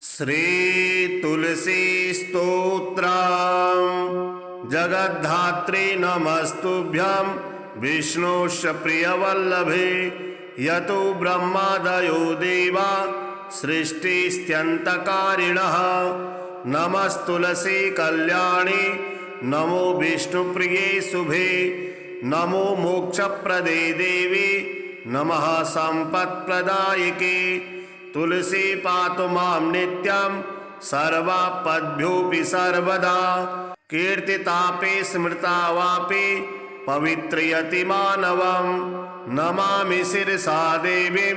श्री तुलसी स्तोत्रम्। जगद्धात्री नमस्तुभ्यं विष्णुश्च प्रियवल्लभे। यतो ब्रह्मादयो देवा सृष्टिस्त्यन्तकारिणः। नमस्तुलसी कल्याणी नमो विष्णुप्रिये शुभे। नमो मोक्षप्रदे देवी नमः सम्पत्प्रदायिके। तुलसी पातु मां नित्यं सर्वापद्भ्योऽपि सर्वदा। कीर्तितापि स्मृता वापि पवित्रयति मानवं। नमामि शिरसा देवीं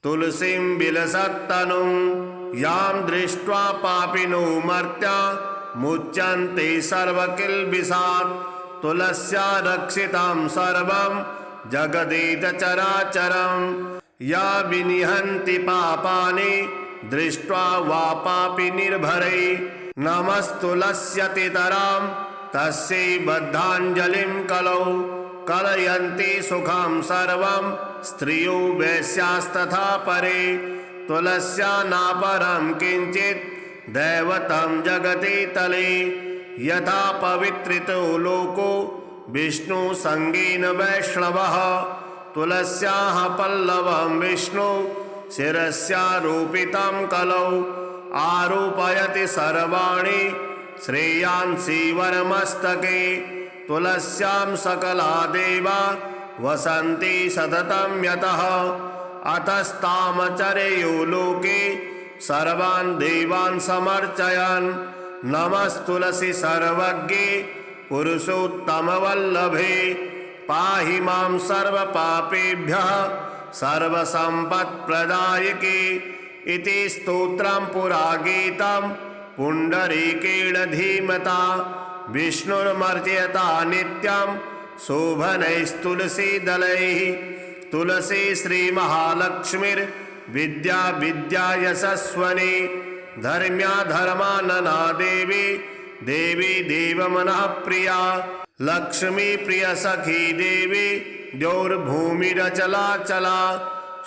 तुलसीं विलसत्तनुं। यां दृष्ट्वा पापिनो मर्त्या मुच्यन्ते सर्वकिल्बिषात्। तुलस्या रक्षितं सर्वं जगदेत चराचरम्। या विनिहन्ति पापानि दृष्ट्वा वा पापि निर्भरै। नमस्तुलस्यतितरां तस्यै बद्धाञ्जलिं कलौ। कलयन्ति सुखं सर्वं स्त्रियो वैश्यास्तथा परे। तुलस्या नापरं किञ्चित् दैवतं जगति तले। यथा पवित्रितो लोको विष्णुसङ्गेन वैष्णवः। तुलस्याः पल्लवं विष्णु शिरस्यारोपितं कलौ। आरोपयति सर्वाणि श्रेयांसि वरमस्तके। तुलस्यां सकला देवा वसन्ति सततं यतः। अतस्तामचरेयो लोके सर्वान् देवान् समर्चयन्। नमस्तुलसी सर्वज्ञे पुरुषोत्तमवल्लभे। पाहि मां सर्वपापेभ्यः सर्वसम्पत्प्रदायिके। इति स्तोत्रं पुरा गीतं पुण्डरीकेण धीमता। विष्णुर्मर्जयता नित्यं शोभनैस्तुलसीदलैः। तुलसी श्रीमहालक्ष्मीर्विद्या विद्या यशस्वनी। धर्म्या धर्मानना देवी देवी देवमनः प्रिया। लक्ष्मी प्रिय सखी देवी द्यौर्भूमिरचलाचला।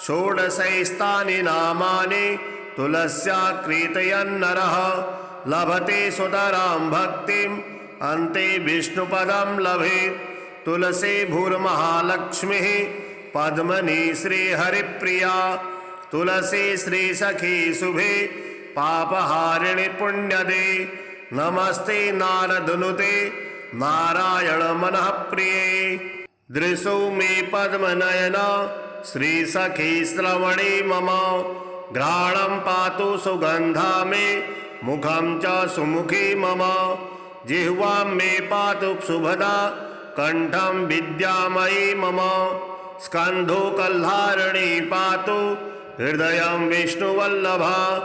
षोडशैस्तानि नामानि तुलस्या कीर्तयन्नरः। लभते सुतरां भक्तिम् अन्ते विष्णुपदं लभेत्। तुलसी भूर्महालक्ष्मीः पद्मनी श्रीहरिप्रिया। तुलसी श्रीसखी शुभे पापहारिणि पुण्यदे। नमस्ते नारदनुते नारायण मनः प्रिये। दृशो मे पद्मनयना श्रीसखी श्रवणे मम। घ्राणं पातु सुगन्धा मे मुखं च सुमुखी मम। जिह्वां मे पातु शुभदा कण्ठं विद्यामयी मम। स्कन्धो कल्हारिणी पातु हृदयं विष्णुवल्लभा।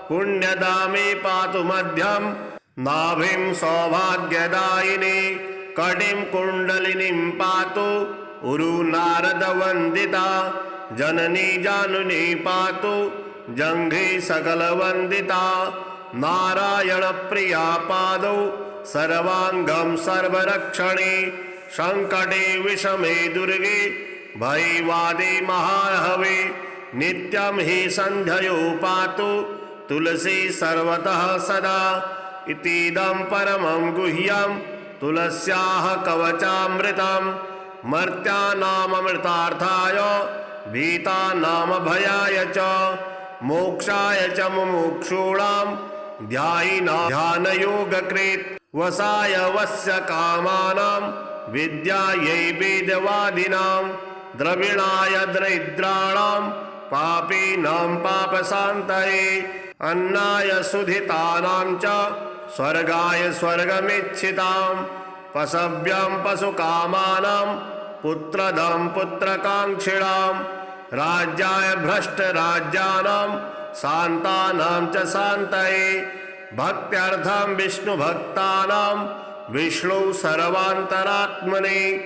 पुण्यदा मे पातु मध्यं नाभिं सौभाग्यदायिनी। कटिं कुण्डलिनीं पातु उरु नारदवन्दिता। जननी जानुनी पातु जङ्घे सकलवन्दिता। नारायणप्रिया पादौ सर्वाङ्गं सर्वरक्षणे। सङ्कटे विषमे दुर्गे भयवादे महाहवे। नित्यं हि सन्ध्ययो पातु तुलसी सर्वतः सदा। इतीदं परमं गुह्यं तुलस्याः कवचामृतं। मर्त्यानाममृतार्थाय भीतानामभयाय च मोक्षाय च मुमुक्षूणां ध्यायिनां ध्यानयोगकृत्। वसाय वस्य कामानां विद्यायै वेदवादिनां। द्रविणाय दरिद्राणां पापीनां पापशान्तये। अन्नाय सुधितानां च स्वर्गाय स्वर्गमिच्छितां। पशव्यां पशुकामानां पुत्रदं पुत्रकाङ्क्षिणां। राज्याय भ्रष्टराज्यानां शान्तानां च शान्तये। भक्त्यर्थं विष्णुभक्तानां विष्णु सर्वान्तरात्मने।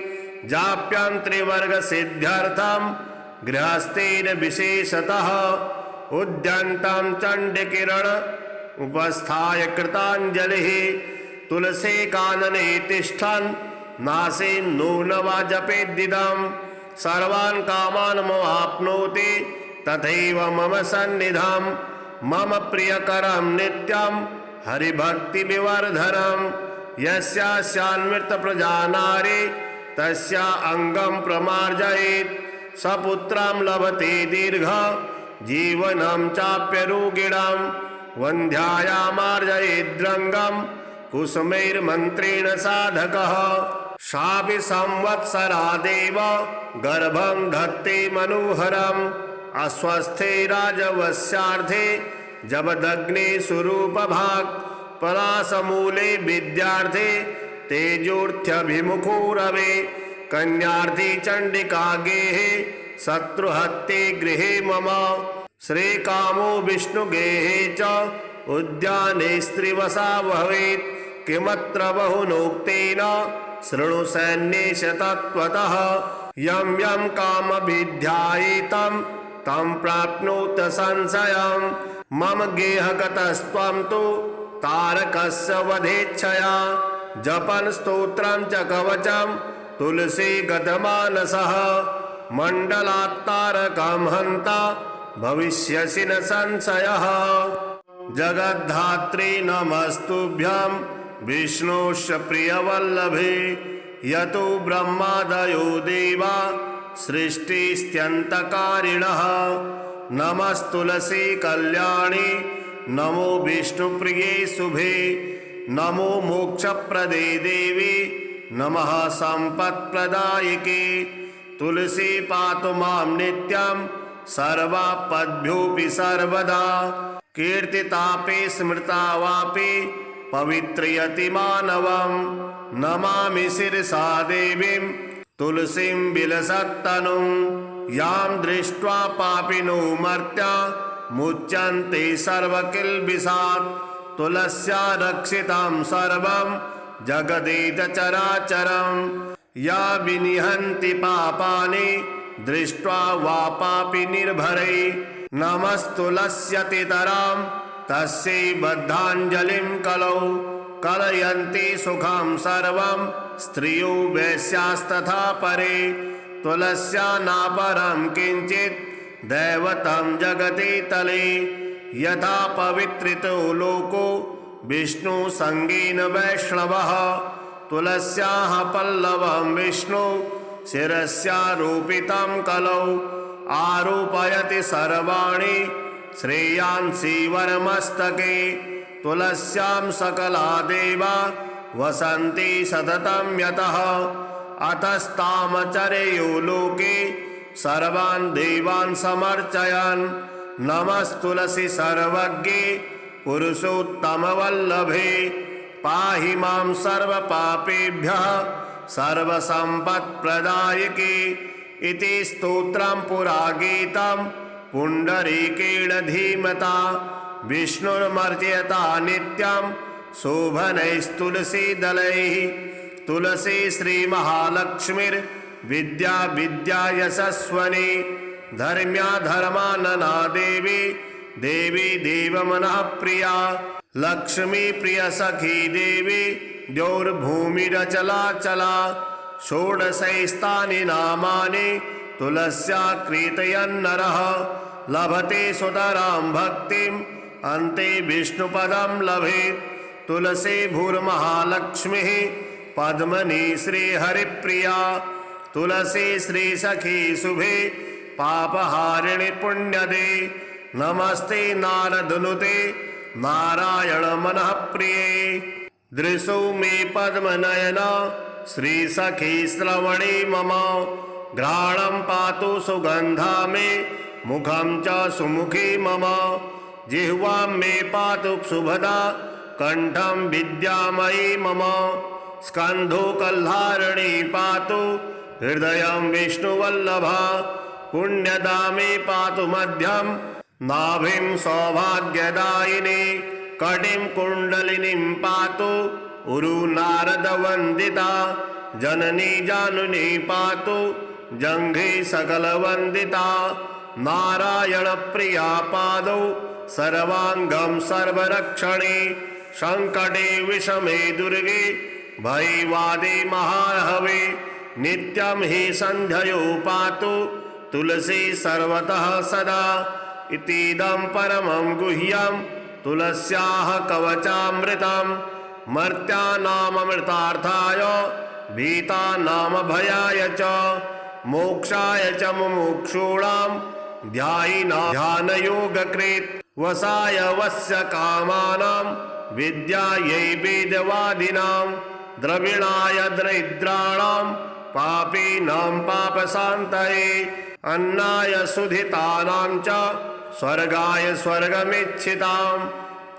जाप्यं त्रिवर्गसिद्ध्यर्थं गृहस्थेन विशेषतः। उद्यन्तं चण्डकिरण उपस्थाय कृताञ्जलिः। तुलसी कानने तिष्ठन् नासेन्नो न वा जपेद्दिदं। सर्वान् कामान् ममाप्नोति तथैव मम सन्निधम् मम प्रियकरं नित्यं हरिभक्तिविवर्धनं यस्यास्यान्मृत प्रजा नारी तस्या अंगं प्रमार्जयेत् सपुत्रं लभते दीर्घ जीवनं चाप्यरोगिणां वन्ध्यायामार्जयेद्रङ्गं कुसुमैर्मन्त्रेण साधकः सापि संवत्सरा देव गर्भं धत्ते मनोहरम् अस्वस्थे राजवस्यार्थे जबदग्ने स्वरूपभाक् पलाशमूले विद्यार्थे तेजोर्थ्यभिमुखो रवे कन्यार्थी चंडिका गेहे शत्रुहत्ते गृहे मम श्रीकामो विष्णुगेहे च उद्याने स्त्रीवसा भवेत् किमत्र बहुनोक्तेन शृणु सैन्येश तत्त्वतः यं यं कामभिध्यायेतं तं प्राप्नोत संशयं मम गेहगतस्त्वं तु तारकस्य वधेच्छया जपन् स्तोत्रं च कवचं तुलसी गतमानसः मण्डलात्तारकं हन्ता भविष्यसि न संशयः जगद्धात्री नमस्तुभ्यं विष्णोश्च प्रियवल्लभे यतो ब्रह्मादयो देवा सृष्टिस्त्यन्तकारिणः नमस्तुलसी कल्याणी नमो विष्णुप्रिये शुभे नमो मोक्षप्रदे देवी नमः सम्पत्प्रदायिके तुलसी पातु मां नित्यं सर्वापद्भ्योऽपि सर्वदा कीर्तितापि स्मृता वापि पवित्रयति मानवं नमामि शिरसा देवीं तुलसीं विलसत्तनुं यां दृष्ट्वा पापिनो मर्त्या मुच्यन्ते सर्वकिल्बिषात् तुलस्या रक्षितं सर्वं जगदेत चराचरं या विनिहन्ति पापानि दृष्ट्वा वा पापि निर्भरै नमस्तुलस्यतितरां तस्यै बद्धाञ्जलिं कलौ कलयन्ति सुखं सर्वं स्त्रियो वैश्यास्तथा परे तुलस्या नापरं किञ्चित् दैवतं जगति तले यथा पवित्रितो लोको विष्णुसङ्गेन वैष्णवः तुलस्याः पल्लवं विष्णु शिरस्यारोपितं कलौ आरोपयति सर्वाणि श्रेयांसि वरमस्तके तुलस्यां सकला देवा वसन्ति सततं यतः अतस्तामचरेयो लोके सर्वान् देवान् समर्चयन् नमस्तुलसी सर्वज्ञे पुरुषोत्तमवल्लभे पाहि मां सर्वपापेभ्यः सर्वसम्पत्प्रदायके इति स्तोत्रं पुरा गीतं पुण्डरीकेण धीमता विष्णुर्मर्जयता नित्यं शोभनैस्तुलसीदलैः तुलसी श्रीमहालक्ष्मीर्विद्या विद्या यशस्वनी धर्म्या धर्मानना देवी देवी देवमनः प्रिया लक्ष्मी प्रिय सखी देवी द्यौर्भूमिरचलाचला षोडशैस्तानि नामानि तुलस्या कीर्तयन्नरः लभते सुतरां भक्तिम् अन्ते विष्णुपदं लभेत् तुलसी भूर्महालक्ष्मीः पद्मनी श्रीहरिप्रिया तुलसी श्रीसखी शुभे पापहारिणि पुण्यदे नमस्ते नारदनुते नारायण मनः प्रिये दृशो मे पद्मनयना श्रीसखी श्रवणे मम घ्राणं पातु सुगन्धा मे मुखं च सुमुखी मम जिह्वां मे पातु शुभदा कंठं विद्यामयी मम स्कन्धो कल्हारिणी पातु हृदयं विष्णुवल्लभा पुण्यदा मे पातु मध्यं नाभिं सौभाग्यदायिनी कटिं कुण्डलिनीं पातु उरु नारदवन्दिता जननी जानुनी पातु जङ्घे सकलवन्दिता नारायण प्रिया पादौ सर्वांगं सर्वरक्षणे संकटे विषमे दुर्गे भयवादे महाहवे नित्यं हि संध्यो पातु तुलसी सर्वतः सदा इतीदं परमं गुह्यं तुलस्याः कवचामृतं मर्त्यानामृतार्थाय भीतानामभयाय च मोक्षाय च मुमुक्षूणां ध्यानयोगकृत् वसाय वस्य कामानां विद्यायै वेदवादिनां द्रविणाय दरिद्राणां पापीनां पापशान्तये अन्नाय सुधितानां च स्वर्गाय स्वर्गमिच्छितां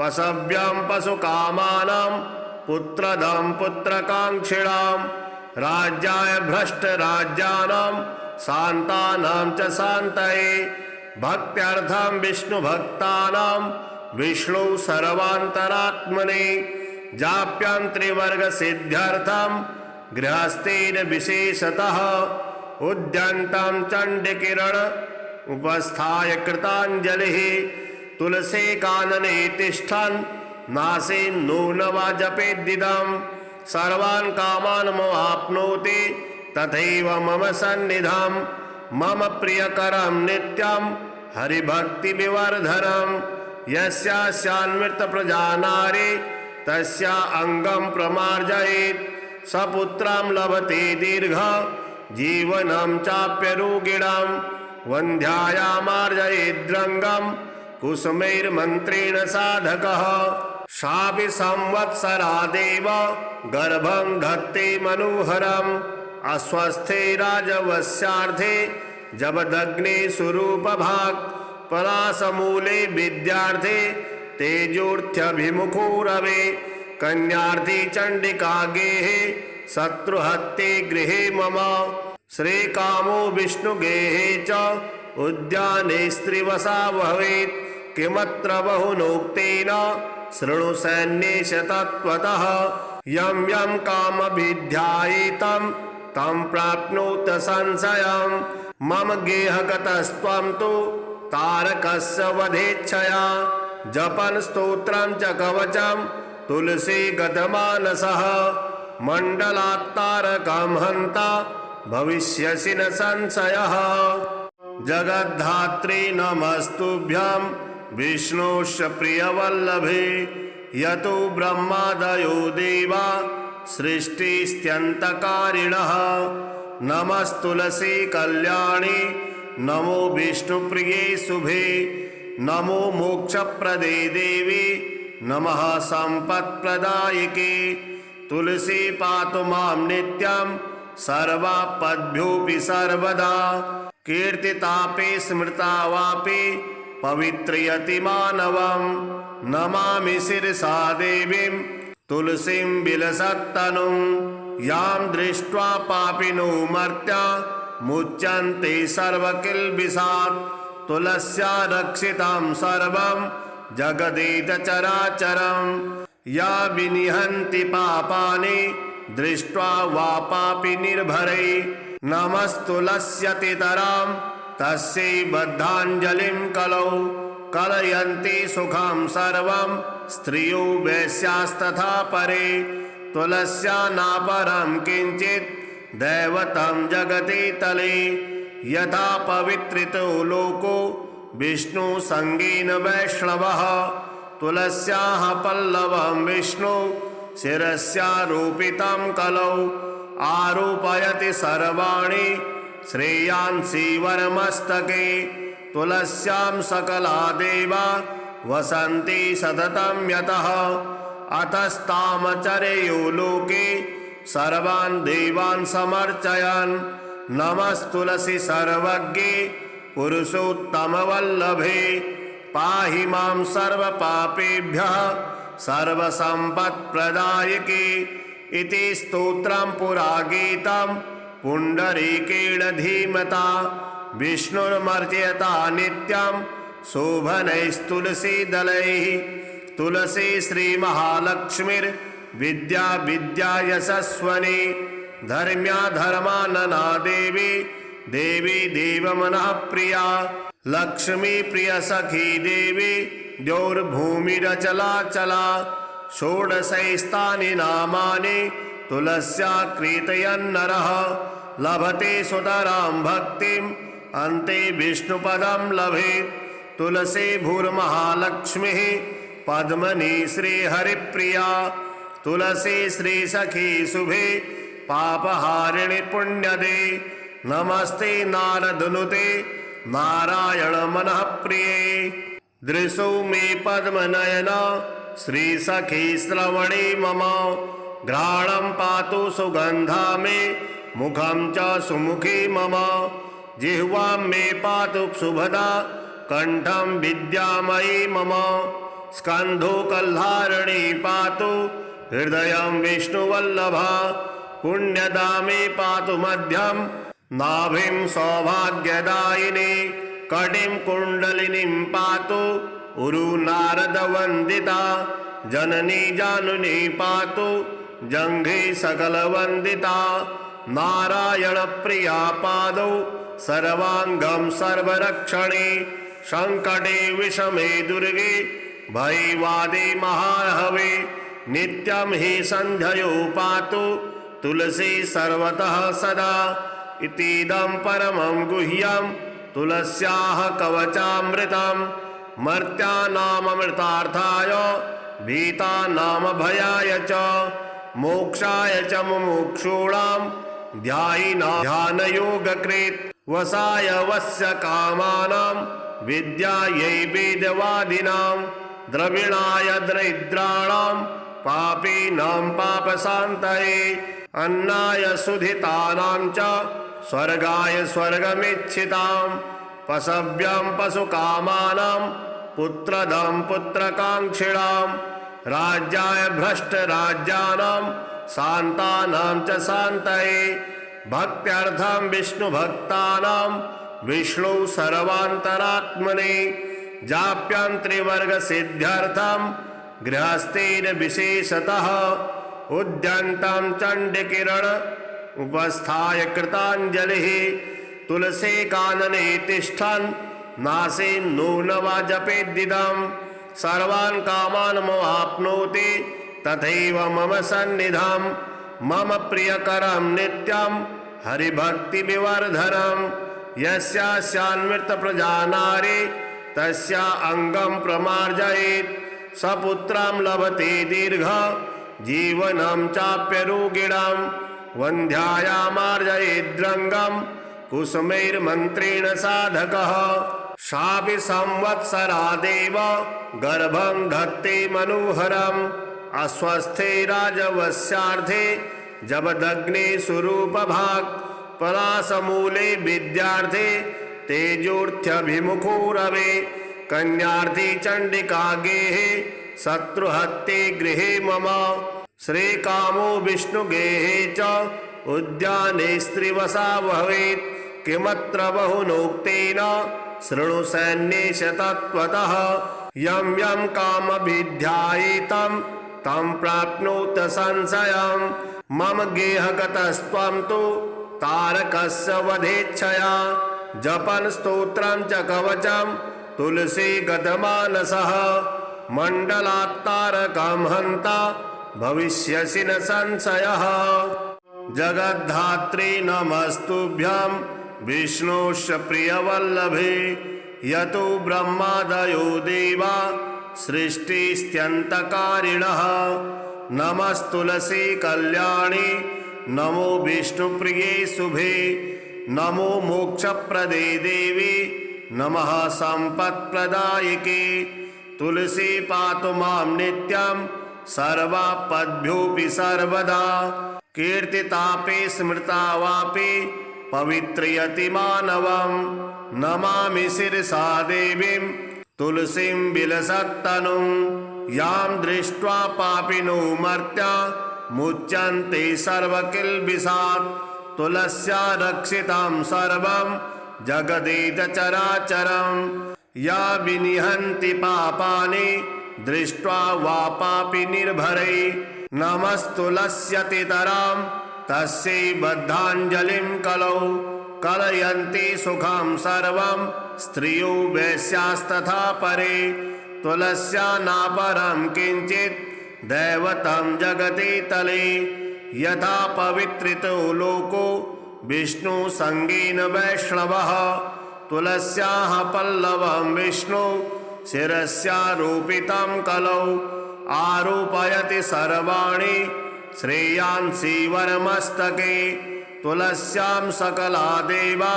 पशव्यं पशुकामानां पुत्रदं पुत्रकाङ्क्षिणां राज्याय भ्रष्टराज्यानां शान्तानां च शान्तये भक्त्यर्थं विष्णुभक्तानां विष्णु सर्वान्तरात्मने जाप्यं त्रिवर्गसिद्ध्यर्थं गृहस्थेन विशेषतः उद्यन्तं चण्डकिरण उपस्थाय कृताञ्जलिः तुलसी कानने तिष्ठन् नासेन्नूनवा जपेद्दिदं सर्वान् कामान् मवाप्नोति तथैव मम सन्निधं मम प्रियकरं नित्यं हरिभक्तिविवर्धनं यस्यास्यान्मृतप्रजा नारी तस्या अङ्गं प्रमार्जयेत् सपुत्रं लभते दीर्घ जीवनं चाप्यरोगिणं वन्ध्यायामार्जयेद्रङ्गं कुसुमैर्मन्त्रेण साधकः सापि संवत्सरादेव गर्भं धत्ते मनोहरम् अस्वस्थे राजवस्यार्थे जबदग्ने स्वरूपभाक् पलाशमूले विद्यार्थे तेजोर्थ्यभिमुखो रवे कन्यार्थी चण्डिका गेहे शत्रुहत्ते गृहे मम श्रीकामो विष्णुगेहे च उद्याने स्त्रीवसा भवेत् किमत्र बहुनोक्तेन शृणु सैन्येश तत्त्वतः यं यं कामभिध्यायेतं तं प्राप्नोत संशयं मम गेहगतस्त्वं तु तारकस्य वधेच्छया जपन् स्तोत्रं च कवचं तुलसी गतमानसः मण्डलात्तारकं हन्ता भविष्यसि न संशयः जगद्धात्री नमस्तुभ्यं विष्णोश्च प्रियवल्लभे यतो ब्रह्मादयो देवा सृष्टिस्त्यन्तकारिणः नमस्तुलसी कल्याणी नमो विष्णुप्रिये शुभे नमो मोक्षप्रदे देवी नमः सम्पत्प्रदायिके तुलसी पातु मां नित्यं सर्वापद्भ्योऽपि सर्वदा कीर्तितापि स्मृता वापि पवित्रयति मानवं नमामि शिरसा देवीं तुलसीं विलसत्तनुं यां दृष्ट्वा पापिनो मर्त्या मुच्यन्ते सर्वकिल्बिषात् तुलस्या रक्षितं सर्वं जगदेत चराचरं या विनिहन्ति पापानि दृष्ट्वा वा पापि निर्भरै नमस्तुलस्यतितरां तस्यै बद्धाञ्जलिं कलौ कलयन्ति सुखं सर्वं स्त्रियो वैश्यास्तथा परे तुलस्या नापरं किञ्चित् दैवतं जगति तले यथा पवित्रितो लोको विष्णुसङ्गेन वैष्णवः तुलस्याः पल्लवं विष्णु शिरस्यारोपितं कलौ आरोपयति सर्वाणि श्रेयांसि वरमस्तके तुलस्यां सकला देवा वसन्ति सततं यतः अतस्तामचरेयो लोके सर्वान् देवान् समर्चयन् नमस्तुलसी सर्वज्ञे पुरुषोत्तमवल्लभे पाहि मां सर्वपापेभ्यः सर्वसम्पत्प्रदायके इति स्तोत्रं पुरा गीतं पुण्डरीकेण धीमता विष्णुर्मर्जयता नित्यं शोभनैस्तुलसीदलैः तुलसी श्रीमहालक्ष्मीर्विद्या विद्या यशस्वनी धर्म्या धर्मानना देवी देवी देवमनः प्रिया लक्ष्मी प्रिय सखी देवी द्यौर्भूमिरचलाचला षोडशैस्तानि नामानि तुलस्या कीर्तयन्नरः लभते सुतरां भक्तिम् अन्ते विष्णुपदं लभेत् तुलसी भूर्महालक्ष्मी पद्मनी श्रीहरिप्रिया तुलसी श्रीसखी शुभे पापहारिणि पुण्यदे नमस्ते नारदनुते नारायण मनः प्रिये दृशो मे पद्मनयन श्रीसखी श्रवणे मम घ्राणं पातु सुगन्धा मे मुखं च सुमुखी मम जिह्वां मे पातु शुभदा कंठं विद्यामयी मम स्कन्धो कल्हारिणी पातु हृदयं विष्णुवल्लभा पुण्यदा मे पातु मध्यं नाभिं सौभाग्यदायिनी कटिं कुण्डलिनीं पातु उरु नारदवन्दिता जननी जानुनी पातु जङ्घे सकलवन्दिता नारायण प्रिया पादौ सर्वांगं सर्वरक्षणे संकटे विषमे दुर्गे भयवादे महाहवे नित्यं हि सन्ध्ययो पातु तुलसी सर्वतः सदा इतीदं परमं गुह्यं तुलस्याः कवचामृतं मर्त्यानामृतार्थाय भीतानामभयाय च मोक्षाय च मुमुक्षूणां ध्यायिनां ध्यानयोगकृत् वसाय वस्य कामानां विद्यायै वेदवादिनां द्रविणाय दरिद्राणां पापीनां पापशान्तये अन्नाय सुधितानां च स्वर्गाय स्वर्गमिच्छितां पशव्यं पशुकामानां पुत्रदं पुत्रकाङ्क्षिणां राज्याय भ्रष्टराज्यानां शान्तानां च शान्तये भक्त्यर्थं विष्णुभक्तानां विष्णु सर्वान्तरात्मने जाप्यं त्रिवर्गसिद्ध्यर्थं गृहस्थेन विशेषतः उद्यन्तं चण्डकिरण उपस्थाय कृताञ्जलिः तुलसी कानने तिष्ठन् नासे नूनवा जपेद्दिदं सर्वान् कामान् मवाप्नोति तथैव मम सन्निधं मम प्रियकरं नित्यं हरिभक्तिविवर्धनं यस्यास्यान्मृतप्रजा नारी तस्या अङ्गं प्रमार्जयेत् सपुत्रं लभते दीर्घ जीवनं चाप्यरोगिणां वन्ध्यायामार्जयेद्रङ्गं कुसुमैर्मन्त्रेण साधकः सापि संवत्सरादेव गर्भं धत्ते मनोहरम् अस्वस्थे राजवस्यार्थे जबदग्ने स्वरूपभाक् पलाशमूले विद्यार्थे तेजोर्थ्यभिमुखो रवे कन्यार्थी चण्डिका गेहे शत्रुहत्ये गृहे मम श्रीकामो विष्णुगेहे च उद्याने स्त्रीवसा भवेत् किमत्र बहुनोक्तेन शृणु सैन्येश तत्त्वतः यं यं कामभिध्यायेतं तं प्राप्नोत संशयं मम गेहगतस्त्वं तु तारकस्य वधेच्छया जपन् स्तोत्रं च कवचं तुलसी गतमानसः मण्डलात्तारकं हन्ता भविष्यसि न संशयः जगद्धात्री नमस्तुभ्यं विष्णोश्च प्रियवल्लभे यतो ब्रह्मादयो देवा सृष्टिस्त्यन्तकारिणः नमस्तुलसी कल्याणी नमो विष्णुप्रिये शुभे नमो मोक्षप्रदे देवी नमः सम्पत्प्रदायिके तुलसी पातु मां नित्यं सर्वापद्भ्योऽपि सर्वदा कीर्तितापि स्मृता वापि पवित्रयति मानवं नमामि शिरसा देवीं तुलसीं विलसत्तनुं यां दृष्ट्वा पापिनो मर्त्या मुच्यन्ते सर्वकिल्बिषात् तुलस्या रक्षितं सर्वं जगदेतचराचरं या विनिहन्ति पापानि दृष्ट्वा वा पापि निर्भरै नमस्तुलस्यतितरां तस्यै बद्धाञ्जलिं कलौ कलयन्ति सुखं सर्वं स्त्रियो वैश्यास्तथा परे तुलस्या नापरं किञ्चित् दैवतं जगति तले यथा पवित्रितो लोको विष्णुसङ्गेन वैष्णवः तुलस्याः पल्लवं विष्णु शिरस्यारोपितं कलौ आरोपयति सर्वाणि श्रेयांसि वरमस्तके तुलस्यां सकला देवा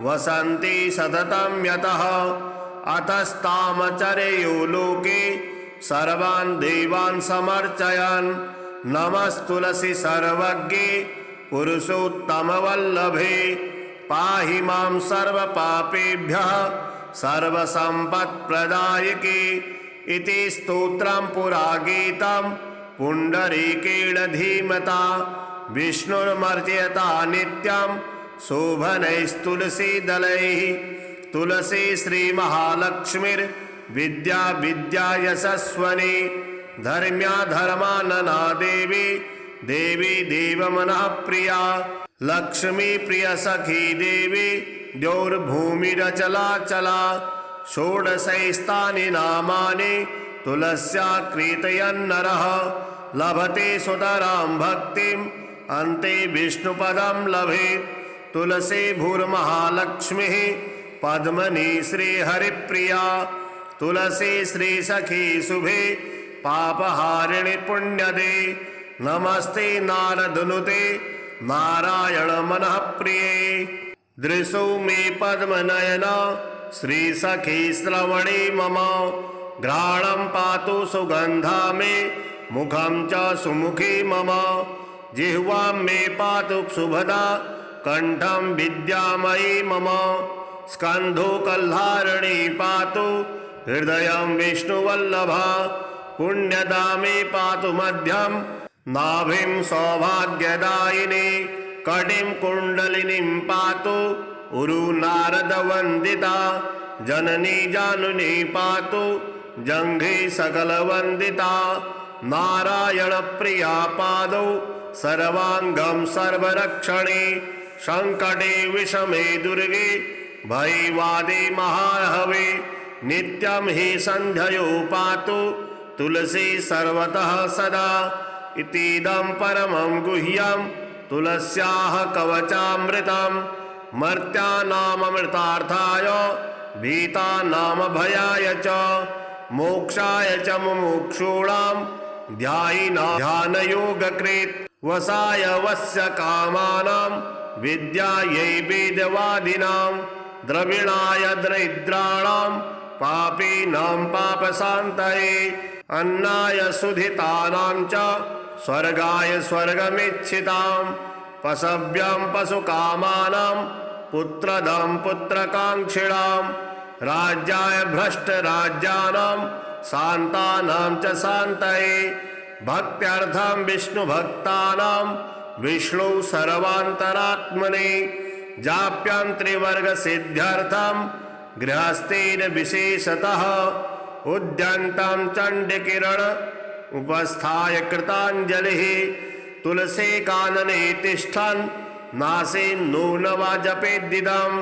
वसन्ति सततं यतः अतस्तामचरेयो लोके सर्वान् देवान् समर्चयन् नमस्तुलसी सर्वज्ञे पुरुषोत्तमवल्लभे पाहि मां सर्वपापेभ्यः सर्वसम्पत्प्रदायके इति स्तोत्रं पुरा गीतं पुण्डरीकेण धीमता विष्णुर्मर्जयता नित्यं शोभनैस्तुलसीदलैः तुलसी श्रीमहालक्ष्मीर्विद्या विद्या यशस्वनी धर्म्या धर्मानना देवी देवी देवमनः प्रिया लक्ष्मी प्रिय सखी देवी द्यौर्भूमिरचलाचला षोडशैस्तानि नामानि तुलस्या कीर्तयन्नरः लभते सुतरां भक्तिम् अन्ते विष्णुपदं लभेत् तुलसी भूर्महालक्ष्मीः पद्मनी श्रीहरिप्रिया तुलसी श्रीसखी शुभे पापहारिणि पुण्यदे नमस्ते नारदनुते नारायण मनः प्रिये दृशो मे पद्मनयन श्रीसखी श्रवणे मम घ्राणं पातु सुगन्धा मे मुखं च सुमुखी मम जिह्वां मे पातु सुभदा कंठं विद्यामयी मम स्कन्धो कल्हारिणी पातु हृदयं विष्णुवल्लभा पुण्यदा मे पातु मध्यं नाभिं सौभाग्यदायिनी कटिं कुण्डलिनीं पातु उरु नारदवन्दिता जननी जानुनी पातु जङ्घे सकलवन्दिता नारायणप्रिया पादौ सर्वांगं सर्वरक्षणे संकटे विषमे दुर्गे भयवादे महाहवे नित्यं हि सन्ध्ययो पातु तुलसी सर्वतः सदा इतीदं परमं गुह्यं तुलस्याः कवचामृतं मर्त्यानाममृतार्थाय भीतानामभयाय च मोक्षाय च मुमुक्षूणां ध्यायिनां ध्यानयोगकृत् वसाय वस्य कामानां विद्यायै वेदवादिनां द्रविणाय दरिद्राणां पापीनां पापशान्तये अन्नाय सुधितानां च स्वर्गाय स्वर्गमिच्छितां पशव्यं पशुकामानां पुत्रदं पुत्रकाङ्क्षिणां राज्याय भ्रष्टराज्यानां शान्तानां च शान्तये भक्त्यर्थं विष्णुभक्तानां विष्णु सर्वान्तरात्मने जाप्यं त्रिवर्गसिद्ध्यर्थं गृहस्थेन विशेषतः उद्यन्तं चण्डकिरण उपस्थाय कृताञ्जलिः तुलसी कानने तिष्ठन् नासेन्नूनवा जपेद्दिदं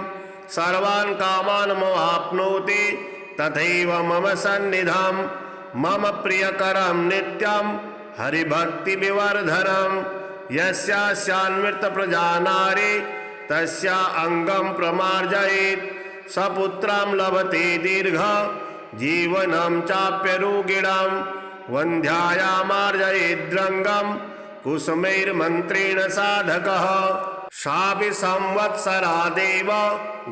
सर्वान् कामान् ममाप्नोति तथैव मम सन्निधं मम प्रियकरं नित्यं हरिभक्तिविवर्धनं यस्यास्यान्मृतप्रजा नारी तस्या अङ्गं प्रमार्जयेत् सपुत्रं लभते दीर्घ जीवनं चाप्यरोगिणां वन्ध्यायामार्जयेद्रङ्गं कुसुमैर्मन्त्रेण साधकः सापि संवत्सरा देव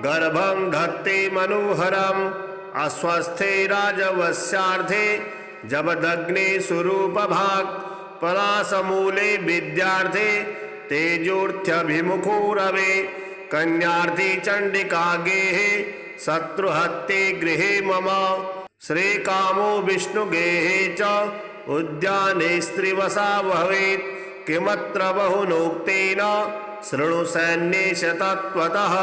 गर्भं धत्ते मनोहरम् अस्वस्थे राजवस्यार्थे जबदग्ने स्वरूपभाक् पलाशमूले विद्यार्थे तेजोर्थ्यभिमुखो रवे कन्यार्थी चण्डिका गेहे शत्रुहत्ये गृहे मम श्रीकामो विष्णुगेहे च उद्याने स्त्रीवसा भवेत् किमत्र बहुनोक्तेन शृणु सैन्येश तत्त्वतः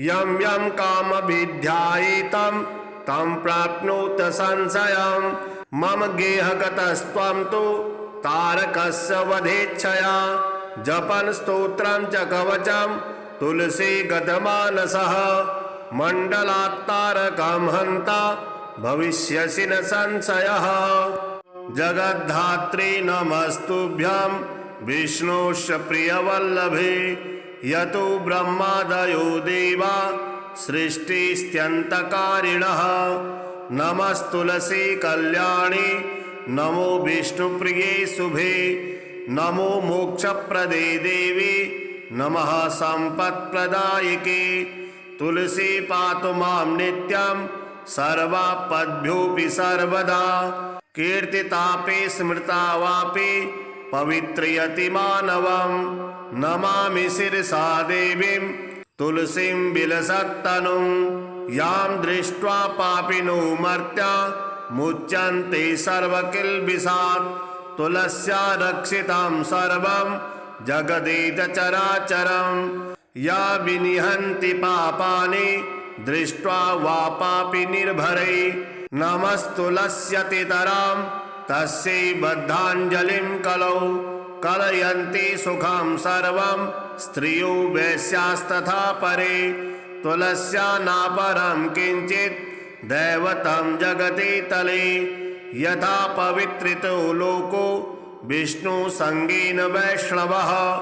यं यं कामभिध्यायेतं तं प्राप्नोत संशयं मम गेहगतस्त्वं तु तारकस्य वधेच्छया जपन् स्तोत्रं च कवचं तुलसी गतमानसः मण्डलात्तारकं हन्ता भविष्यसि न संशयः जगद्धात्री नमस्तुभ्यं विष्णोश्च प्रियवल्लभे यतो ब्रह्मादयो देवा सृष्टिस्त्यन्तकारिणः। नमस्तुलसी कल्याणी नमो विष्णुप्रिये शुभे। नमो मोक्षप्रदे देवी नमः सम्पत्प्रदायिके। तुलसी पातु मां नित्यं सर्वापद्भ्योऽपि सर्वदा। कीर्तितापि स्मृता वापि पवित्रयति मानवम्। नमामि शिरसा देवीं तुलसीं विलसत्तनुं। यां दृष्ट्वा पापिनो मर्त्या मुच्यन्ते सर्वकिल्बिषात्। तुलस्या रक्षितं सर्वं जगदेकचराचरम्। या विनिहन्ति पापानि दृष्ट्वा वा पापि निर्भरै। नमस्तुलस्यतितरां तस्यै बद्धाञ्जलिं कलौ। कलयन्ति सुखं सर्वं स्त्रियो वैश्यास्तथा परे। तुलस्या नापरं किञ्चित् दैवतं जगति तले। यथा पवित्रितो लोको विष्णुसङ्गेन वैष्णवः।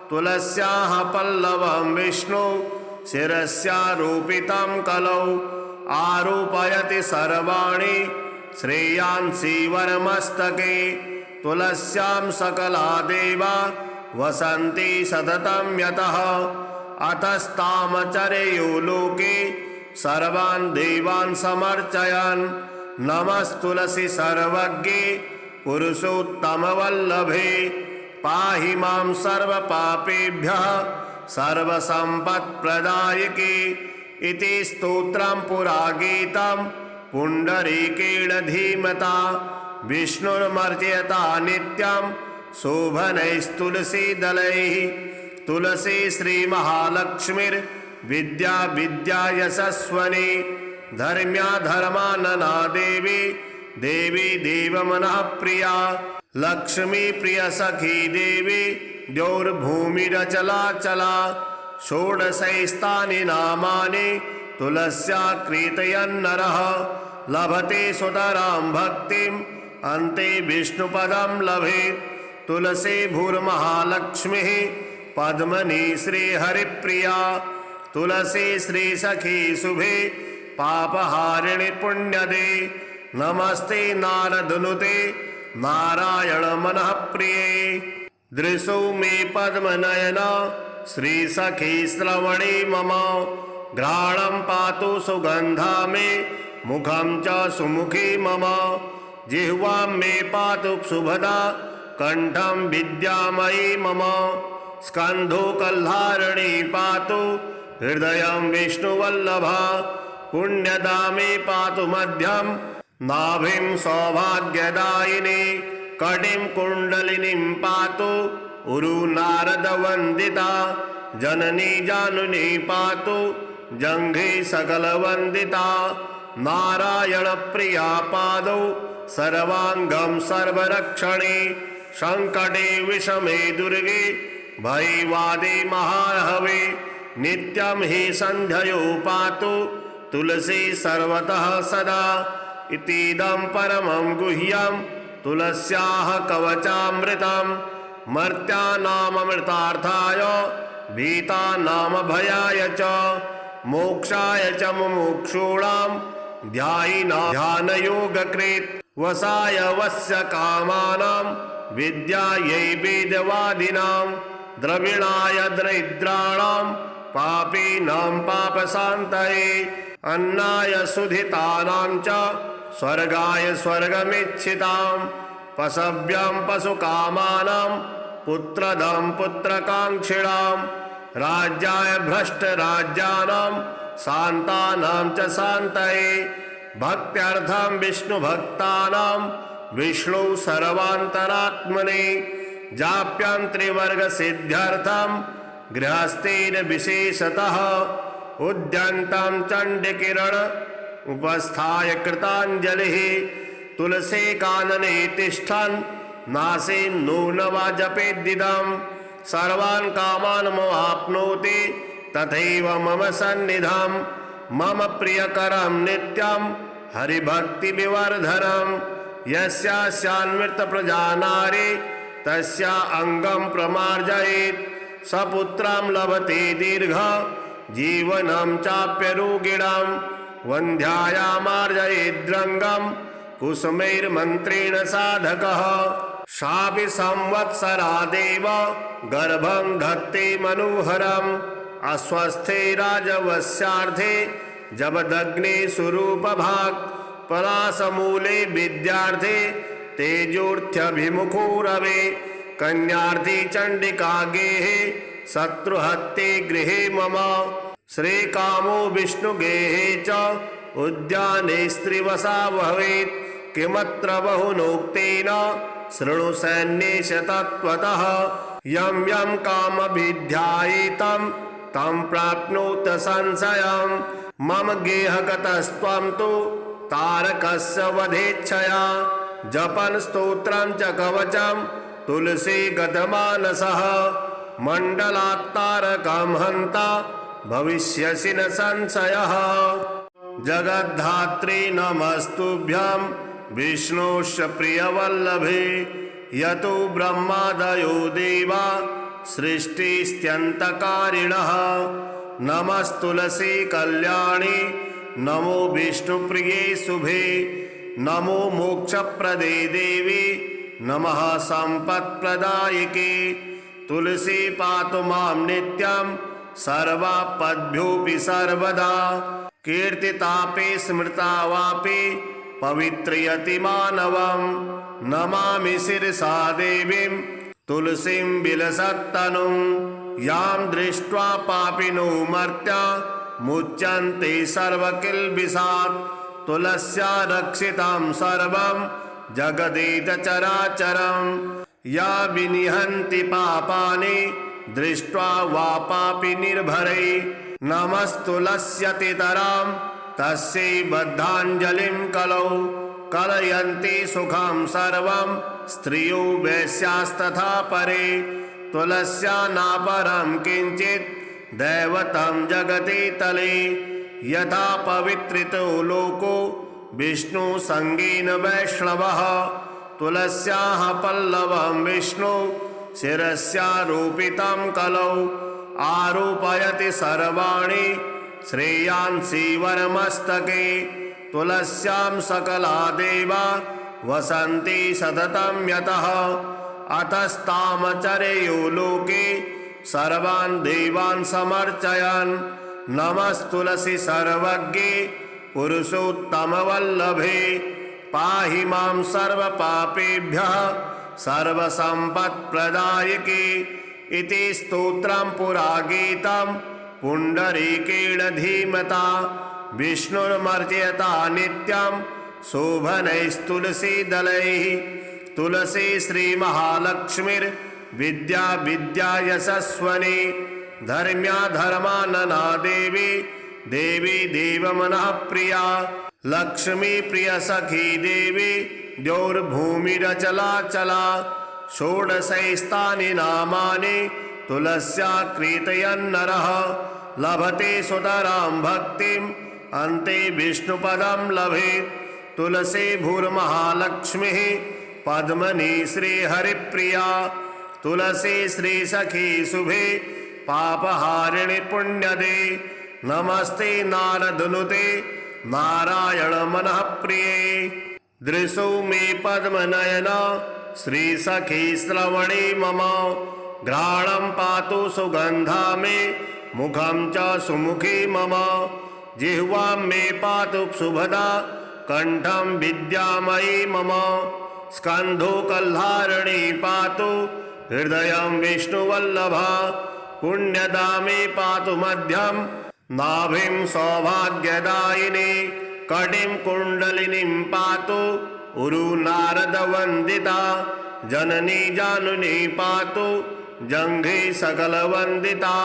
तुलस्याः पल्लवं विष्णु शिरस्यारोपितं कलौ। आरोपयति सर्वाणि श्रेयांसि वरमस्तके। तुलस्यां सकला देवा वसन्ति सततं यतः। अतस्तामचरेयो लोके सर्वान् देवान् समर्चयन्। नमस्तुलसी सर्वज्ञे पुरुषोत्तमवल्लभे। पाहि मां सर्वपापेभ्यः सर्वसम्पत्प्रदायिके। इति स्तोत्रं पुरा गीतं पुण्डरीकेण धीमता। विष्णुर्मर्जयता नित्यं शोभनैस्तुलसीदलैः। तुलसी श्रीमहालक्ष्मीर्विद्या विद्या यशस्वनी। धर्म्या धर्मानना देवी देवी देवमनः प्रिया। लक्ष्मी प्रिय सखी देवी द्यौर्भूमिरचलाचला। षोडशैस्तानि नामानि तुलस्या कीर्तयन्नरः। लभते सुतरां भक्तिम् अन्ते विष्णुपदं लभेत्। तुलसी भूर्महालक्ष्मीः पद्मनी श्रीहरिप्रिया। तुलसी श्रीसखी शुभे पापहारिणि पुण्यदे। नमस्ते नारदनुते नारायण मनः प्रिये। दृशो मे पद्मनयना श्रीसखी श्रवणे मम। घ्राणं पातु सुगन्धा मे मुखं च सुमुखी मम। जिह्वां मे पातु शुभदा कण्ठं विद्यामयी मम। स्कन्धो कल्हारिणी पातु हृदयं विष्णुवल्लभा। पुण्यदा मे पातु मध्यं नाभिं सौभाग्यदायिनी। कटिं कुण्डलिनीं पातु उरु नारदवन्दिता। जननी जानुनी पातु जङ्घे सकलवन्दिता। नारायणप्रिया पादौ सर्वाङ्गं सर्वरक्षणे। सङ्कटे विषमे दुर्गे भयवादे महार्हवे। नित्यं हि सन्ध्ययो पातु तुलसी सर्वतः सदा। इतीदं परमं गुह्यं तुलस्याः कवचामृतं। मर्त्यानाममृतार्थाय भीतानामभयाय च मोक्षाय च मुमुक्षूणां ध्यायिनां ध्यानयोगकृत्। वसाय वस्य कामानां विद्यायै वेदवादिनां। द्रविणाय दरिद्राणां पापीनां पापशान्तये। अन्नाय सुधितानां च स्वर्गाय स्वर्गमिच्छितां। पशव्यां पशुकामानां पुत्रदं पुत्रकाङ्क्षिणां। राज्याय भ्रष्टराज्यानां शान्तानां च शान्तये। भक्त्यर्थं विष्णुभक्तानां विष्णु सर्वान्तरात्मने। जाप्यां त्रिवर्गसिद्ध्यर्थं गृहस्थेन विशेषतः। उद्यन्तं चण्डकिरण उपस्थाय कृताञ्जलिः। तुलसी कानने तिष्ठन् नासेन्नूनवा जपेद्दिदं। सर्वान् कामान् मवाप्नोति तथैव मम सन्निधं। मम प्रियकरं नित्यं हरिभक्तिविवर्धनं। यस्यान्मृतप्रजा नारी तस्या अङ्गं प्रमार्जयेत्। सपुत्रं लभते दीर्घ जीवनं चाप्यरोगिणां वन्ध्यायामार्जयेद्रङ्गं कुसुमैर्मन्त्रेण साधकः सापि संवत्सरा देव गर्भं धत्ते मनोहरम् अस्वस्थे राजवस्यार्थे जबदग्ने स्वरूपभाक् पलाशमूले विद्यार्थे तेजोर्थ्यभिमुखो रवे कन्यार्थी चंडिका गेहे शत्रुहत्ते गृहे मम श्रीकामो विष्णुगेहे च उद्याने स्त्रीवसा भवेत् किमत्र बहुनोक्तेन शृणु सैन्येश तत्त्वतः यं यं कामभिध्यायेतं तं प्राप्नोत संशयं मम गेहगतस्त्वं तु तारकस्य वधेच्छया जपन् स्तोत्रं च कवचं तुलसी गतमानसः मण्डलात्तारकं हन्ता भविष्यसि न संशयः जगद्धात्री नमस्तुभ्यं विष्णोश्च प्रियवल्लभे यतो ब्रह्मादयो देवा सृष्टिस्त्यन्तकारिणः नमस्तुलसी कल्याणी नमो विष्णुप्रिये शुभे नमो मोक्षप्रदे देवी नमः सम्पत्प्रदायिके तुलसी पातु मां नित्यं सर्वापद्भ्योऽपि सर्वदा कीर्तितापि स्मृता वापि पवित्रयति मानवं नमामि शिरसा देवीं तुलसीं विलसत्तनुं यां दृष्ट्वा पापिनो मर्त्या मुच्यन्ते सर्वकिल्बिषात् तुलस्या रक्षितं सर्वं जगदेतचराचरं या विनिहन्ति पापानि दृष्ट्वा वा पापि निर्भरै नमस्तुलस्यतितरां तस्यै बद्धाञ्जलिं कलौ कलयन्ति सुखं सर्वं स्त्रियो वैश्यास्तथा परे तुलस्या नापरं किञ्चित् दैवतं जगति तले यथा पवित्रितो लोको विष्णु संगेन वैष्णवः तुलस्याः पल्लवं विष्णु शिरस्यारोपितं कलौ आरोपयति सर्वाणि श्रेयांसि वरमस्तके तुलस्यां सकला देवा वसन्ति सततं यतः अतस्तामचरेयो लोके सर्वान् देवान् समर्चयन् नमस्तुलसी सर्वज्ञे पुरुषोत्तमवल्लभे पाहि मां सर्वपापेभ्यः सर्वसम्पत्प्रदायके इति स्तोत्रं पुरा गीतं पुण्डरीकेण धीमता विष्णुर्मर्जयता नित्यं शोभनैस्तुलसीदलैः तुलसी श्रीमहालक्ष्मीर्विद्या विद्या यशस्वनी धर्म्या धर्मानना देवी देवी देवमनः प्रिया लक्ष्मी प्रिय सखी देवी द्यौर्भूमिरचलाचला षोडशैस्तानि नामानि तुलस्या कीर्तयन्नरः लभते सुतरां भक्तिम् अन्ते विष्णुपदं लभेत् तुलसी भूर्महालक्ष्मीः पद्मनी श्रीहरिप्रिया तुलसी श्रीसखी शुभे पापहारिणि पुण्यदे नमस्ते नारदनुते नारायण मनः प्रिये दृशो मे पद्मनयना श्रीसखी श्रवणे मम घ्राणं पातु सुगन्धा मे मुखं च सुमुखी मम जिह्वां मे पातु शुभदा कंठं विद्यामयी मम स्कन्धो कल्हारिणी पातु हृदयं विष्णुवल्लभा पुण्यदा मे पातु मध्यं नाभिं सौभाग्यदायिनी कटिं कुण्डलिनीं पातु उरु नारदवन्दिता जननी जानुनी पातु जङ्घे सकलवन्दिता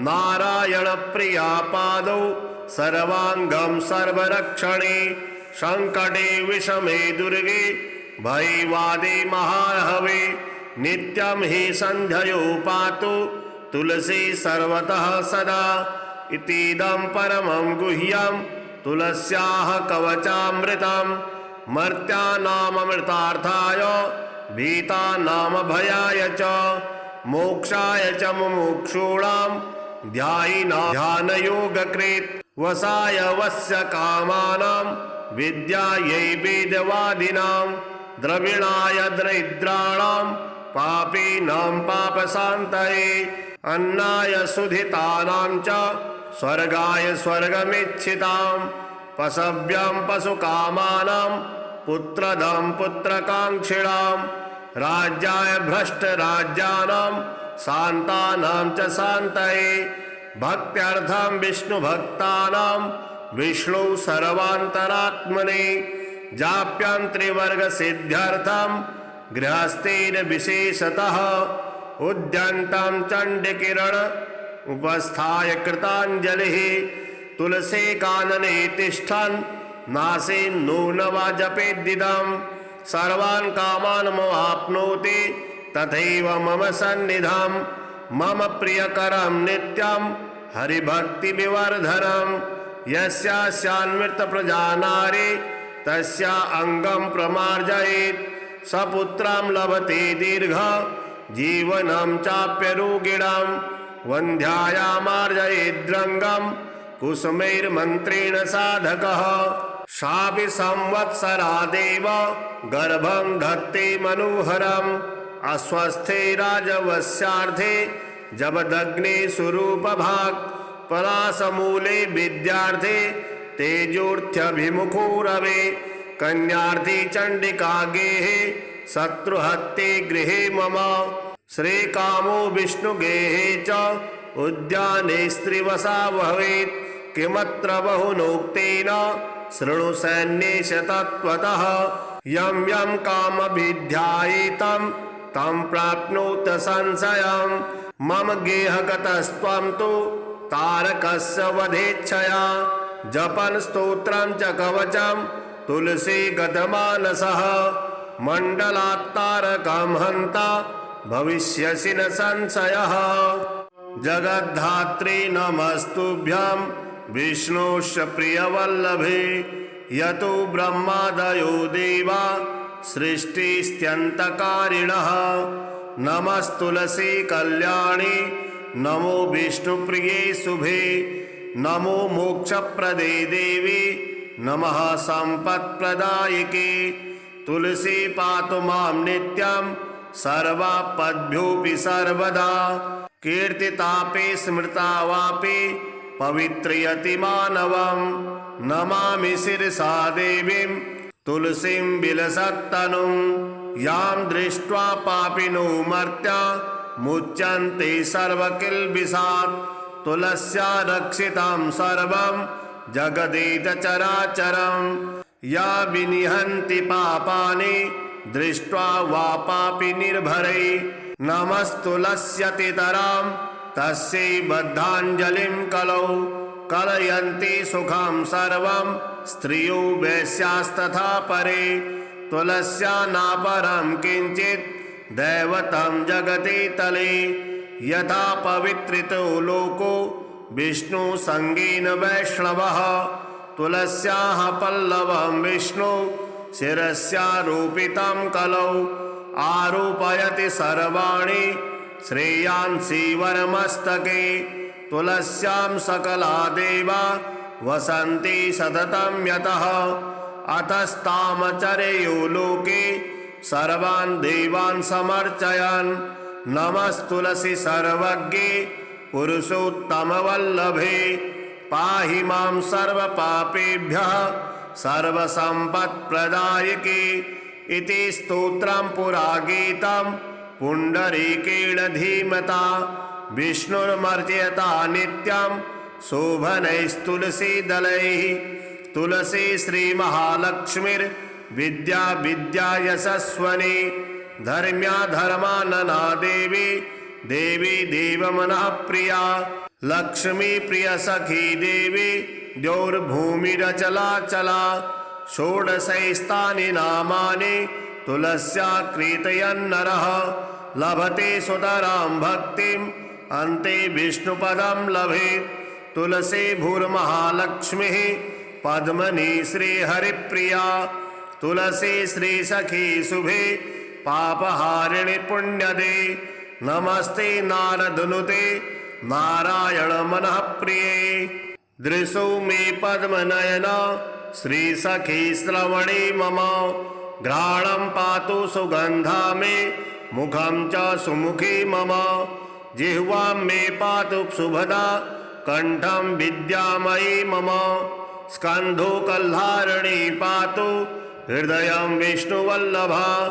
नारायण प्रिया पादौ सर्वांगं सर्वरक्षणे संकटे विषमे दुर्गे भयवादे महाहवे नित्यं हि संध्ययो पातु तुलसी सर्वतः सदा इतीदं परमं गुह्यं तुलस्याः कवचामृतं मर्त्यानामृतार्थाय भीतानां भयाय च मोक्षाय च मुमुक्षूणां ध्यायिनां ध्यानयोगकृत् वसाय वस्य कामानां विद्यायै वेदवादिनां द्रविणाय दरिद्राणां पापीनां पापशान्तये अन्नाय सुधितानां च स्वर्गाय स्वर्गमिच्छितां पशव्यां पशुकामानां पुत्रदां पुत्रकाङ्क्षिणां राज्याय भ्रष्टराज्यानां शान्तानां च शान्तये भक्त्यर्थं विष्णुभक्तानां विष्णु सर्वान्तरात्मने जाप्यं त्रिवर्गसिद्ध्यर्थं गृहस्थेन विशेषतः उद्यन्तं चण्डकिरण उपस्थाय कृताञ्जलिः तुलसी कानने तिष्ठन् नासीन्नूनवा जपेद्दिदं सर्वान् कामान् मवाप्नोति तथैव मम सन्निधं मम प्रियकरं नित्यं हरिभक्तिविवर्धनं यस्यान्मृतप्रजा नारी तस्या अङ्गं प्रमार्जयेत् सपुत्रं लभते दीर्घ जीवनं चाप्यरोगिणां वन्ध्यायामार्जयेद्रङ्गं कुसुमैर्मन्त्रेण साधकः सापि संवत्सरा देव गर्भं धत्ते मनोहरम् अस्वस्थे राजवस्यार्थे जबदग्ने स्वरूपभाक् पलाशमूले विद्यार्थे तेजोर्थ्यभिमुखो रवे कन्यार्थी चण्डिका गेहे शत्रुहत्ते गृहे मम श्रीकामो विष्णुगेहे च उद्याने स्त्रीवसा भवेत् किमत्र बहुनोक्तेन शृणु सैन्येश तत्त्वतः यं यं कामभिध्यायेतं तं प्राप्नोत संशयं मम गेहगतस्त्वं तु तारकस्य वधेच्छया जपन् स्तोत्रं च कवचं तुलसी गतमानसः मण्डलात्तारकं हन्ता भविष्यसि न संशयः जगद्धात्री नमस्तुभ्यं विष्णुश्च प्रियवल्लभे यतो ब्रह्मादयो देवा सृष्टिस्त्यन्तकारिणः नमस्तुलसी कल्याणी नमो विष्णुप्रिये शुभे नमो मोक्षप्रदे देवी नमः सम्पत्प्रदायिके तुलसी पातु मां नित्यं सर्वापद्भ्योऽपि सर्वदा कीर्तितापि स्मृता वापि पवित्रयति मानवं नमामि शिरसा देवीं तुलसीं विलसत्तनुं यां दृष्ट्वा पापिनो मर्त्या मुच्यन्ते सर्वकिल्बिषात् तुलस्या रक्षितं सर्वं जगदेत चराचरं या विनिहन्ति पापानि दृष्ट्वा वा पापि निर्भरै नमस्तुलस्यतितरां तस्यै बद्धाञ्जलिं कलौ कलयन्ति सुखं सर्वं स्त्रियो वैश्यास्तथा परे तुलस्या नापरं किञ्चित् दैवतं जगति तले यथा पवित्रितो लोको विष्णुसङ्गेन वैष्णवः तुलस्याः पल्लवं विष्णु शिरस्यारोपितं कलौ आरोपयति सर्वाणि श्रेयांसि वरमस्तके तुलस्यां सकला देवा वसन्ति सततं यतः अतस्तामचरेयो लोके सर्वान् देवान् समर्चयन् नमस्तुलसी सर्वज्ञे पुरुषोत्तमवल्लभे पाहि मां सर्वपापेभ्यः सर्वसम्पत्प्रदायिके इति स्तोत्रं पुरा गीतं पुण्डरीकेण धीमता विष्णुर्मर्जयता नित्यं शोभनैस्तुलसीदलैः तुलसी श्रीमहालक्ष्मीर्विद्या विद्या यशस्वनी धर्म्या धर्मानना देवी देवी देवमनः प्रिया लक्ष्मी प्रिय सखी देवी द्यौर्भूमिरचलाचला षोडशैस्तानि नामानि तुलस्या कीर्तयन्नरः लभते सुतरां भक्तिम् अन्ते विष्णुपदं लभेत् तुलसी भूर्महालक्ष्मीः पद्मनी श्रीहरिप्रिया तुलसी श्रीसखी शुभे पापहारिणि पुण्यदे नमस्ते नारदनुते नारायण मनः प्रिये। दृशो मे पद्मनयन श्रीसखी श्रवणे मम, घ्राणं पातु सुगन्धा मे मुखं च सुमुखी मम, जिह्वां मे पातु सुभदा कण्ठं विद्यामयी मम, स्कन्धो कल्हारिणी पातु हृदयं विष्णुवल्लभा,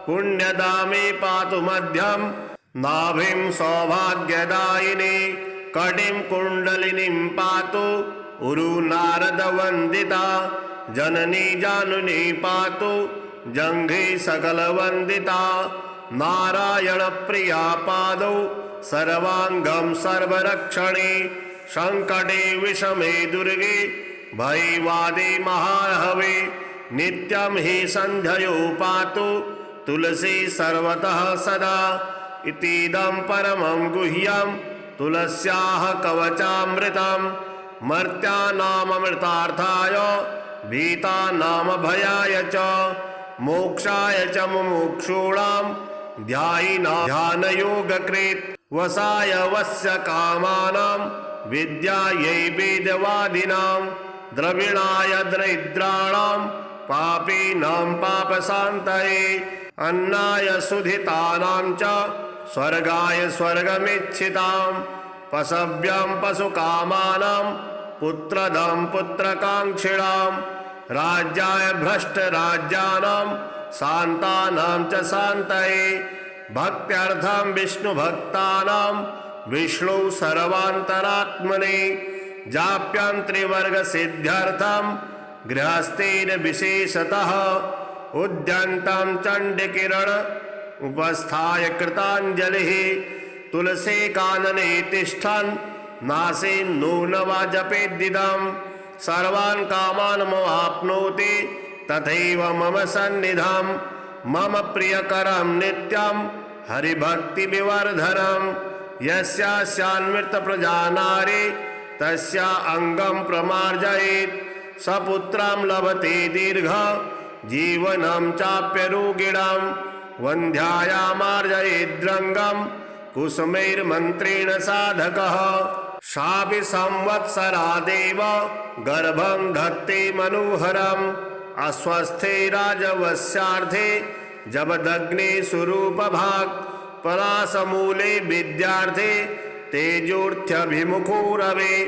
पुण्यदा मे पातु मध्यं नाभिं सौभाग्यदायिनी, कटिं कुण्डलिनीं पातु उरु नारदवन्दिता, जननी जानुनी पातु जङ्घे सकलवन्दिता, नारायण प्रिया पादौ सर्वाङ्गं सर्वरक्षणे, संकटे विषमे दुर्गे भयवादे महाहवे, नित्यं हि सन्ध्ययो पातु तुलसी सर्वतः सदा, इतीदं परमं गुह्यं तुलस्याः कवचामृतं, मर्त्यानामृतार्थाय भीतानामभयाय च, मोक्षाय च मुमुक्षूणां ध्यायिनां ध्यानयोगकृत्, वसाय वस्य कामानां विद्यायै वेदवादिनां, द्रविणाय दरिद्राणां पापीनां पापशान्तये, अन्नाय सुधितानां च स्वर्गाय स्वर्गमिच्छितां, पशव्यं पशुकामानां पुत्रदं पुत्रकाङ्क्षिणां, राज्याय भ्रष्टराज्यानां शान्तानां च शान्तये, भक्त्यर्थं विष्णुभक्तानां विष्णु सर्वान्तरात्मने, जाप्यं त्रिवर्गसिद्ध्यर्थं गृहस्थेन विशेषतः, उद्यन्तं चण्डकिरण उपस्थाय कृताञ्जलिः, तुलसी कानने तिष्ठन् नासेन्नूनवा जपेद्दिदं, सर्वान् कामान् ममाप्नोति तथैव मम सन्निधं, मम प्रियकरं नित्यं हरिभक्तिविवर्धनं, यस्यास्यान्मृतप्रजा नारी तस्या अङ्गं प्रमार्जयेत्, सपुत्रं लभते दीर्घ जीवनं चाप्यरोगिणां, वन्ध्यायामार्जयेद्रङ्गं कुसुमैर्मन्त्रेण साधकः, सापि संवत्सरादेव गर्भं धत्ते मनोहरम्, अस्वस्थे राजवस्यार्थे जबदग्ने स्वरूपभाक्, पलाशमूले विद्यार्थे तेजोर्थ्यभिमुखो रवे,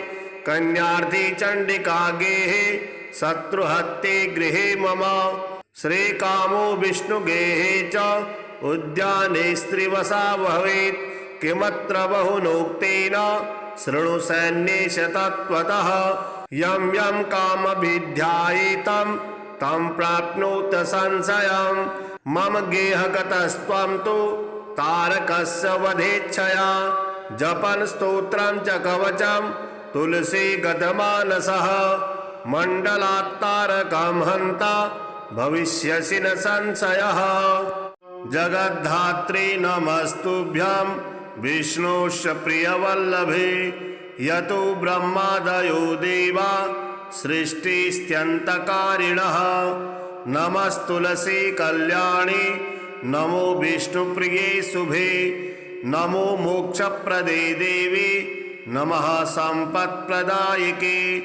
कन्यार्थी चण्डिका गेहे शत्रुहत्ते गृहे मम, श्रीकामो विष्णुगेहे च उद्याने स्त्रीवसा भवेत्, किमत्र बहुनोक्तेन शृणु सैन्येश तत्त्वतः, यं यं कामभिध्यायेतं तं प्राप्नोत संशयं, मम गेहगतस्त्वं तु तारकस्य वधेच्छया, जपन् स्तोत्रं च कवचं तुलसी गतमानसः, मण्डलात्तारकं हन्ता भविष्यसि न संशयः, जगद्धात्री नमस्तुभ्यं विष्णोश्च प्रियवल्लभे, यतो ब्रह्मादयो देवा सृष्टिस्त्यन्तकारिणः, नमस्तुलसी कल्याणी नमो विष्णुप्रिये शुभे, नमो मोक्षप्रदे देवी नमः सम्पत्प्रदायिके,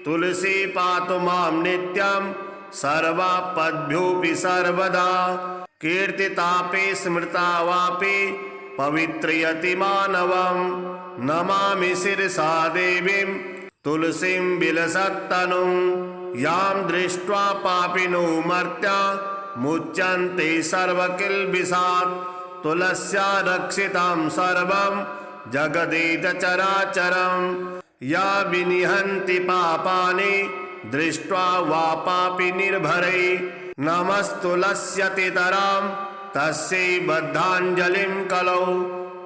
तुलसी पातु मां नित्यं सर्वापद्भ्योऽपि सर्वदा, कीर्तितापि स्मृता वापि पवित्रयति मानवं, नमामि शिरसा देवीं तुलसीं विलसत्तनुं, यां दृष्ट्वा पापिनो मर्त्या मुच्यन्ते सर्वकिल्बिषात्, तुलस्या रक्षितं सर्वं जगदेत चराचरं, या विनिहन्ति पापानि दृष्ट्वा वा पापि निर्भरै, नमस्तुलस्यतितरां तस्यै बद्धाञ्जलिं कलौ,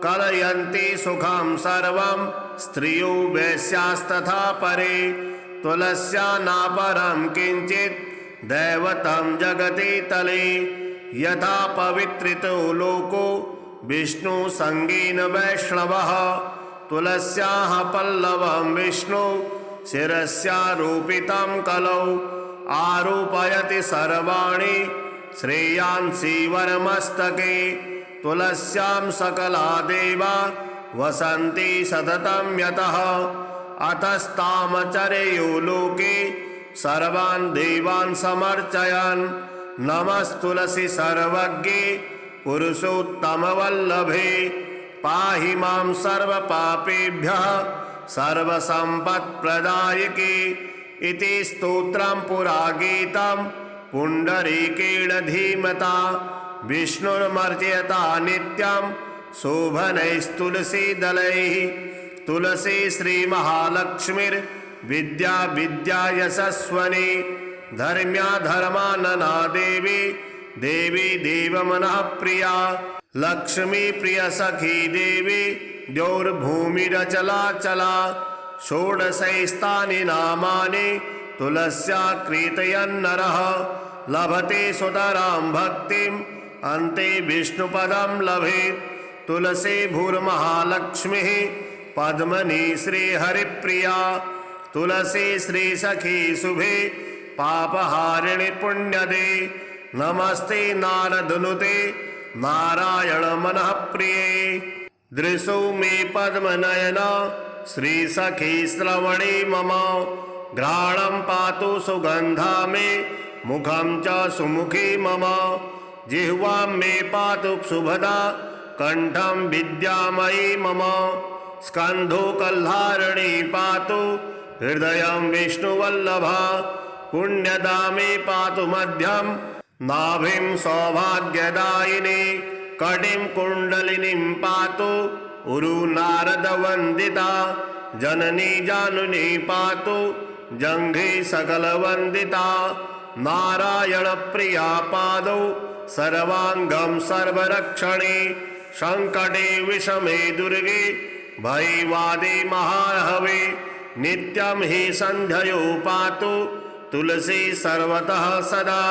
कलयन्ति सुखं सर्वं स्त्रियो वैश्यास्तथा परे, तुलस्या नापरं किञ्चित् दैवतं जगति तले, यथा पवित्रितो लोको विष्णुसङ्गेन वैष्णवः, तुलस्याः पल्लवं विष्णु शिरस्यारोपितं कलौ, आरोपयति सर्वाणि श्रेयांसि वरमस्तके, तुलस्यां सकला देवा वसन्ति सततं यतः अतस्तामचरेयो लोके सर्वान् देवान् समर्चयन् नमस्तुलसी सर्वज्ञे पुरुषोत्तमवल्लभे पाहि मां सर्वपापेभ्यः सर्वसम्पत्प्रदायके इति स्तोत्रं पुरागीतं पुण्डरीकेण धीमता विष्णुर्मर्चयता नित्यं शोभनैस्तुलसीदलैः तुलसी श्रीमहालक्ष्मीर्विद्या विद्या यशस्वनी धर्म्या धर्मानना देवी देवी देवमनः प्रिया लक्ष्मी प्रिय सखी देवी द्यौर्भूमिरचलाचला षोडशैस्तानि नामानि तुलस्या कीर्तयन्नरः लभते सुतरां भक्तिम् अन्ते विष्णुपदं लभेत् तुलसी भूर्महालक्ष्मीः पद्मनी श्रीहरिप्रिया तुलसी श्रीसखी शुभे पापहारिणि पुण्यदे नमस्ते नारदनुते नारायण मनः प्रिये दृशो मे पद्मनयन श्रीसखी श्रवणे मम घ्राणं पातु सुगन्धा मे मुखं च सुमुखी मम जिह्वां मे पातु शुभदा कंठं विद्यामयी मम स्कन्धो कल्हारिणी पातु हृदयं विष्णुवल्लभा पुण्यदा मे पातु मध्यं नाभिं सौभाग्यदायिनी कटिं कुण्डलिनीं पातु उरु नारदवन्दिता जननी जानुनी पातु जङ्घे सकलवन्दिता नारायणप्रिया पादौ सर्वाङ्गं सर्वरक्षणे संकटे विषमे दुर्गे भयवादे महाहवे नित्यं हि सन्ध्ययो पातु तुलसी सर्वतः सदा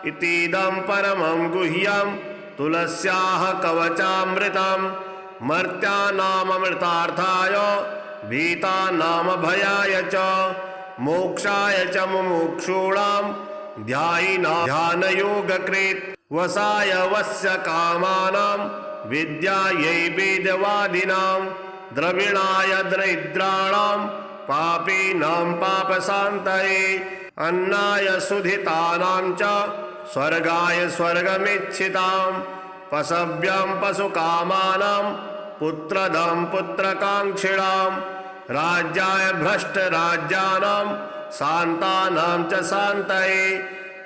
इतीदं परमं गुह्यं तुलस्याः कवचामृतं मर्त्यानामृतार्थाय भीतानामभयाय च मोक्षाय च मुमुक्षूणां ध्यायिनां ध्यानयोगकृत् वसाय वस्य कामानां विद्यायै वेदवादिनां द्रविणाय दरिद्राणां पापीनां पापशान्तये अन्नाय सुधितानां च स्वर्गाय स्वर्गमिच्छितां पशव्यं पशुकामानां पुत्रदं पुत्रकाङ्क्षिणां राज्याय भ्रष्टराज्यानां शान्तानां च शान्तये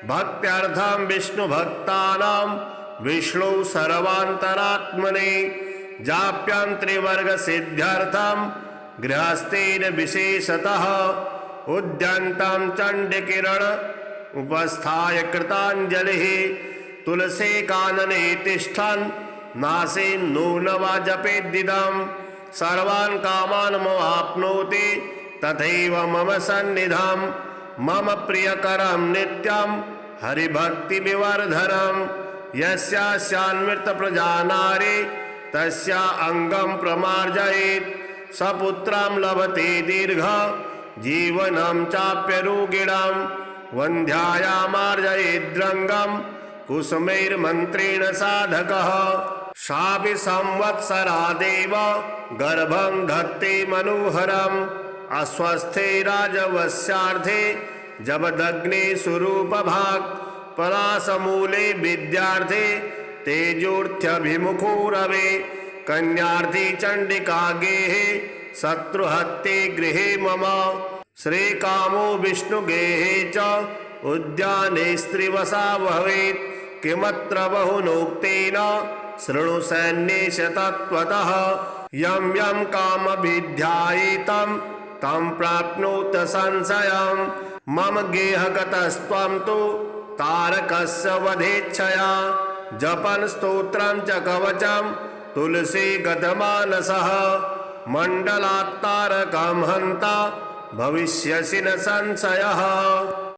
भक्त्यर्थं विष्णुभक्तानां विष्णु सर्वान्तरात्मने जाप्यं त्रिवर्गसिद्ध्यर्थं गृहस्थेन विशेषतः उद्यन्तं चण्डकिरण उपस्थाय कृताञ्जलिः तुलसी कानने तिष्ठन् नासेन्नूनवा जपेद्दिदं सर्वान् कामान् ममाप्नोति तथैव मम सन्निधं मम प्रियकरं नित्यं हरिभक्तिविवर्धनं यस्यास्यान्मृतप्रजानारे तस्या अङ्गं प्रमार्जयेत् सपुत्रं लभते दीर्घ जीवनं चाप्यरोगिणां वन्ध्यायामार्जयेद्रङ्गं कुसुमैर्मन्त्रेण साधकः सापि संवत्सरादेव गर्भं धत्ते मनोहरम् अस्वस्थे राजवस्यार्थे जबदग्ने स्वरूपभाक् पलाशमूले विद्यार्थे तेजोर्थ्यभिमुखो रवे कन्यार्थी चण्डिका गेहे शत्रुहत्ते गृहे मम श्रीकामो विष्णुगेहे च उद्याने स्त्रीवसा भवेत् किमत्र बहुनोक्तेन शृणु सैन्येश तत्त्वतः यं यं कामभिध्यायेतं तं प्राप्नोत संशयं मम गेहगतस्त्वं तु तारकस्य वधेच्छया जपन् स्तोत्रं च कवचं तुलसी गतमानसः मण्डलात् तारकं हन्ता भविष्यसि न संशयः।